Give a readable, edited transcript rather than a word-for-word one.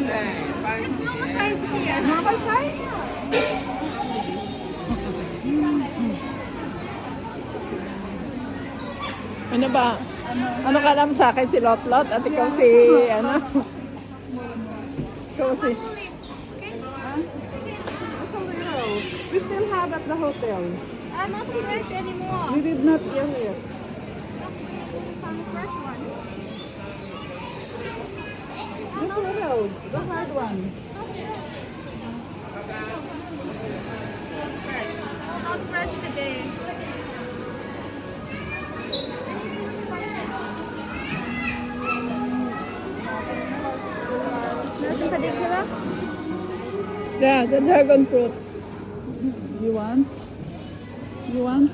It's normal size here. Normal size? Ano ba? Ano ka alam sa akin si Lotlot at ikaw si ano? Ikaw si... It's a little. We still have at the hotel. Not fresh anymore. We did not eat it. Some fresh one. This little, the hard one. Not fresh today. Nothing particular? Yeah, the dragon fruit. You want? You want?